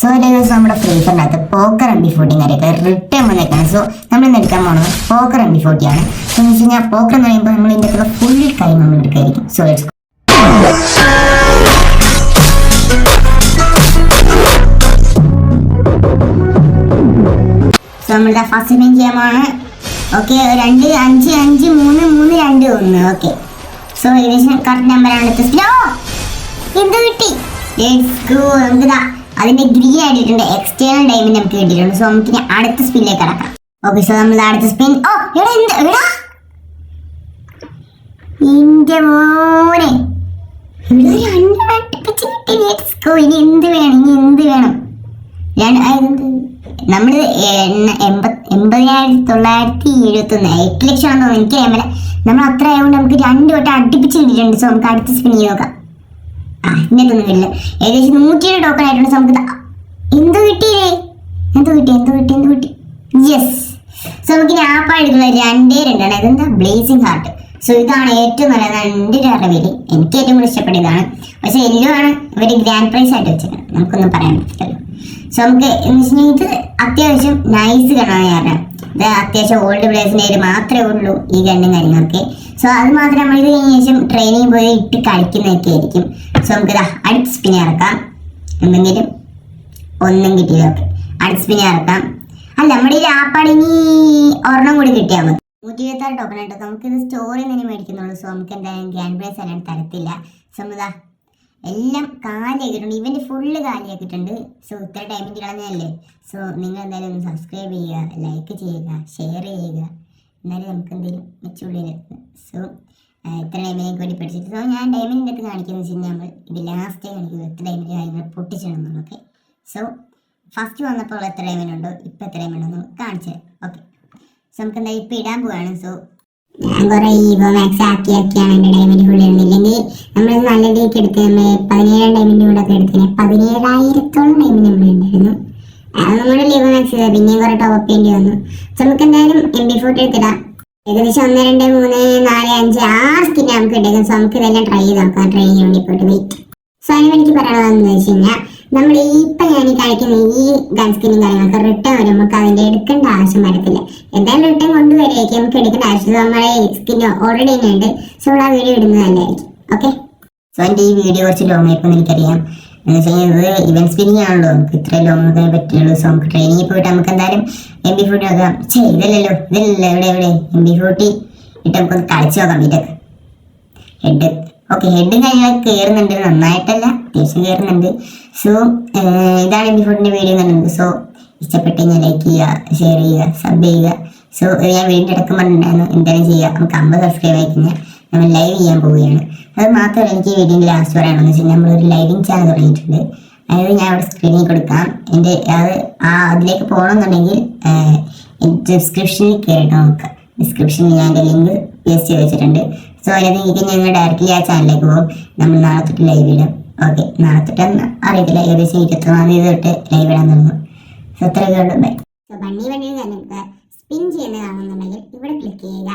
So ദിവസം നമ്മുടെ free ഫയറിനകത്ത് Pokker MB40 കാര്യമൊക്കെ റിട്ടേൺ വന്നേക്കാണ്. സോ നമ്മൾ ഇന്ന് എടുക്കാൻ പോകുന്നത് പോക്കർ MB40 ആണ്. സോ എന്ന് വെച്ച് കഴിഞ്ഞാൽ പോക്കർ എന്ന് പറയുമ്പോൾ നമ്മൾ ഇതിൻ്റെ അകത്തുള്ള ഫുൾ ടൈം നമ്മൾ എടുക്കായിരിക്കും. സോ നമ്മളുടെ ഫസ്റ്റ് ടൈം ചെയ്യാമാണ്. ഓക്കെ 2 5 5 3 3 2 1. ഓക്കെ സോ ഏകദേശം കറക്റ്റ് നമ്പറാണ്. എന്ത് കിട്ടി? നമുക്ക് അതിന്റെ ഗ്രീൻ ആയിട്ടുണ്ട്. എക്സ്റ്റേണൽ ഡയമണ്ട് നമുക്ക് കിട്ടിയിട്ടുണ്ട്. സോ നമുക്ക് അടുത്ത സ്പിന്നിലേക്ക് കടക്കാം. ഓക്കെ സോ നമ്മൾ അടുത്ത സ്പിൻ. എന്റെ മോനെ ഇനി എന്ത് വേണം? നമ്മള് 80,971 8 ലക്ഷം ആണെന്ന് തോന്നുന്നു. എനിക്ക് അറിയാൻ. നമ്മൾ അത്ര ആയതുകൊണ്ട് നമുക്ക് 2 വട്ടം അടുപ്പിച്ച് കിട്ടിയിട്ടുണ്ട്. സോ നമുക്ക് അടുത്ത സ്പിൻ ചെയ്ത് നോക്കാം. ഇതിനകത്തൊന്നും വരില്ല. ഏകദേശം 107 ടോക്കൺ ആയിട്ടുണ്ട്. നമുക്ക് എന്ത് കിട്ടിയില്ലേ? എന്ത് കിട്ടി? യെസ്. സോ നമുക്ക് ആപ്പാ എടുക്കുന്നത് 2 ഇതെന്താ ബ്ലേസിംഗ് ഹാർട്ട്. സോ ഇതാണ് ഏറ്റവും നല്ലത്. എൻ്റെ ഒരു അറിവിൽ എനിക്ക് ഏറ്റവും കൂടുതൽ ഇഷ്ടപ്പെട്ടതാണ്. പക്ഷെ എല്ലോ ആണ് ഇവര് ഗ്രാൻഡ് പ്രൈസ് ആയിട്ട് വെച്ചത്. നമുക്കൊന്നും പറയാൻ പറ്റില്ലല്ലോ. സോ നമുക്ക് എന്ന് വെച്ചാൽ ഇത് അത്യാവശ്യം നൈസ് ഗണ്ണാണ്. കാരണം ഇത് അത്യാവശ്യം ഓൾഡ് പ്ലേയേഴ്സിൻ്റെ മാത്രമേ ഉള്ളൂ ഈ ഗണ്ണും കാര്യങ്ങളൊക്കെ. സോ അത് മാത്രം നമ്മൾ ഇത് കഴിഞ്ഞ ശേഷം ട്രെയിനിങ് പോയി ഇട്ട് കളിക്കുന്നതൊക്കെ ആയിരിക്കും. സോ നമുക്ക് അടുത്ത സ്പിന്നെ ഇറക്കാം. എന്തെങ്കിലും ഒന്നും കിട്ടിയതൊക്കെ അടുത്ത സ്പിന്നെ ഇറക്കാം. അല്ല നമ്മുടെ ഈ ആപ്പാട് ഇനി ഒരെണ്ണം കൂടി കിട്ടിയാൽ മതി. 126 ടോക്കൺ ആയിട്ട് നമുക്കിത് സ്റ്റോറിൽ നിന്ന് മേടിക്കുന്നുള്ളൂ. സോ നമുക്ക് എന്തായാലും ഗ്രാൻഡ് പ്രൈസ് എല്ലാം തരത്തില്ല. സോ എല്ലാം കാലിയാക്കിയിട്ടുണ്ട്. ഇവൻ്റെ ഫുള്ള് കാലിയാക്കിയിട്ടുണ്ട്. സോ ഇത്ര ടൈമിൽ കളഞ്ഞല്ലേ. സോ നിങ്ങൾ എന്തായാലും ഒന്ന് സബ്സ്ക്രൈബ് ചെയ്യുക, ലൈക്ക് ചെയ്യുക, ഷെയർ ചെയ്യുക. എന്നാലും നമുക്ക് എന്തെങ്കിലും മെച്ചുള്ളിലെത്തും. സോ ഇത്ര ഡയമണ്ടിലേക്ക് വേണ്ടി പഠിച്ചിട്ട്. സോ ഞാൻ ഡയമണ്ടിൻ്റെ അടുത്ത് കാണിക്കുന്നത് വെച്ച് കഴിഞ്ഞാൽ നമ്മൾ ഇത് ലാസ്റ്റേ കാണിക്കുന്നത് എത്ര ഡയമണ്ട് കാര്യങ്ങൾ പൊട്ടിച്ചിടണം. ഓക്കെ സോ ഫസ്റ്റ് വന്നപ്പോൾ എത്ര ഡയമണ്ട് ഉണ്ടോ ഇപ്പം എത്ര ഡയമണ്ട് ഉണ്ടോ കാണിച്ചു തരാം. ഓക്കെ സോ നമുക്ക് എന്തായാലും ഇപ്പം ഇടാൻ പോവുകയാണ്. സോ ഞാൻ കുറേ ഈവോ മാക്സ് ആക്കിയാണ് എൻ്റെ ഡയമണ്ട് ഫുൾ ഇടുന്നില്ലെങ്കിൽ നമ്മൾ നല്ല ഡേക്ക് എടുത്ത് നമ്മൾ 17 ഡയമണ്ട് കൂടെ ഒക്കെ എടുത്തിന് 17,000-ഓളം ഡയമണ്ട് നമ്മൾ ഉണ്ടായിരുന്നു. അത് നമ്മുടെ ലീവോ മാക്സ് ചെയ്താൽ പിന്നെയും കുറേ ടോപ്പ് ചെയ്യേണ്ടി വന്നു. സോ നമുക്ക് എന്തായാലും MB40 എടുത്തിടാം. ഏകദേശം 1 2 3 4 5 6 സ്കിൻ നമുക്ക് കിട്ടും. സോ നമുക്ക് ഇതെല്ലാം ട്രൈ ചെയ്ത് നോക്കാം. ട്രൈ ചെയ്യാൻ വേണ്ടി പോയിട്ട് വെയിറ്റ്. സോ അതിന് എനിക്ക് പറയാനുള്ളതെന്ന് വെച്ച് കഴിഞ്ഞാൽ നമ്മൾ ഇപ്പം ഞാൻ കളിക്കുന്ന ഈ ഗൺ സ്കിന്നും കാര്യങ്ങളൊക്കെ റിട്ടേൺ വരും. നമുക്ക് അതിൻ്റെ എടുക്കേണ്ട ആവശ്യം വരത്തില്ല. എന്തായാലും റിട്ടേൺ കൊണ്ടുവരികയായിരിക്കും. നമുക്ക് എടുക്കേണ്ട ആവശ്യം നമ്മളെ സ്കിന്ന് ഓൾറെഡി തന്നെ ഉണ്ട്. സോ ആ വീഡിയോ ഇടുന്നത് നല്ലതായിരിക്കും. ഓക്കെ സോ എൻ്റെ ഈ വീഡിയോ കുറച്ച് ലോങ് ആയിപ്പോൾ എനിക്കറിയാം. എന്ന് വെച്ച് കഴിഞ്ഞാൽ ഇത് ഇവന്റ് സ്പിന്നിങ് ആണല്ലോ. നമുക്ക് ഇത്ര ലോങ് ആക്കാൻ പറ്റുള്ളൂ. സോ നമുക്ക് ട്രെയിനിങ്ങിൽ പോയിട്ട് നമുക്ക് എന്തായാലും MB40 നോക്കാം. ഇതല്ലല്ലോ എവിടെ MB40 ഇട്ട് നമുക്കൊന്ന് കളിച്ച് നോക്കാം. ഇതൊക്കെ ഹെഡ് ഓക്കെ ഹെഡും കാര്യങ്ങളൊക്കെ കയറുന്നുണ്ട്. നന്നായിട്ടല്ല, അത്യാവശ്യം കയറുന്നുണ്ട്. സോ ഇതാണ് MB40ൻ്റെ വീഡിയോ എന്നുള്ളത്. സോ ഇഷ്ടപ്പെട്ട് കഴിഞ്ഞാൽ ലൈക്ക് ചെയ്യുക, ഷെയർ ചെയ്യുക, സബ് ചെയ്യുക. സോ ഞാൻ വീടിൻ്റെ ഇടയ്ക്ക് പറഞ്ഞിട്ടുണ്ടായിരുന്നു എന്തായാലും ചെയ്യുക. നമുക്ക് 50 സബ്സ്ക്രൈബ് ആയി കഴിഞ്ഞാൽ നമ്മൾ ലൈവ് ചെയ്യാൻ പോവുകയാണ്. അത് മാത്രമല്ല എനിക്ക് ഈ വീഡിയോൻ്റെ ലാസ്റ്റ് പറയാമെന്ന് വെച്ചാൽ നമ്മളൊരു ലൈവിങ് ചാനൽ തുടങ്ങിയിട്ടുണ്ട്. അതായത് ഞാൻ അവിടെ സ്ക്രീനിൽ കൊടുക്കാം. എൻ്റെ അതിലേക്ക് പോകണമെന്നുണ്ടെങ്കിൽ ഡിസ്ക്രിപ്ഷനിൽ കയറിയിട്ട് നോക്കാം. ഡിസ്ക്രിപ്ഷനിൽ ഞാൻ എൻ്റെ ലിങ്ക് പേസ്റ്റ് ചെയ്ത് വെച്ചിട്ടുണ്ട്. സോ അതിനകത്ത് ഞങ്ങൾ ഡയറക്റ്റ്ലി ആ ചാനലിലേക്ക് പോകും. നമ്മൾ നാളെ തൊട്ട് ലൈവ് ഇടാം. ഓക്കെ നാളെ തൊട്ട് അറിയത്തില്ല, ഏകദേശം 23-ാം തീയതി തൊട്ട് ലൈവ് ഇടാൻ തുടങ്ങും. സോ അത്രയൊക്കെ ഉള്ളൂ. ബൈ. സോ ബണ്ണി സ്പിൻ ചെയ്യുന്നത് കാണുന്നുണ്ടെങ്കിൽ ഇവിടെ ക്ലിക്ക് ചെയ്യുക.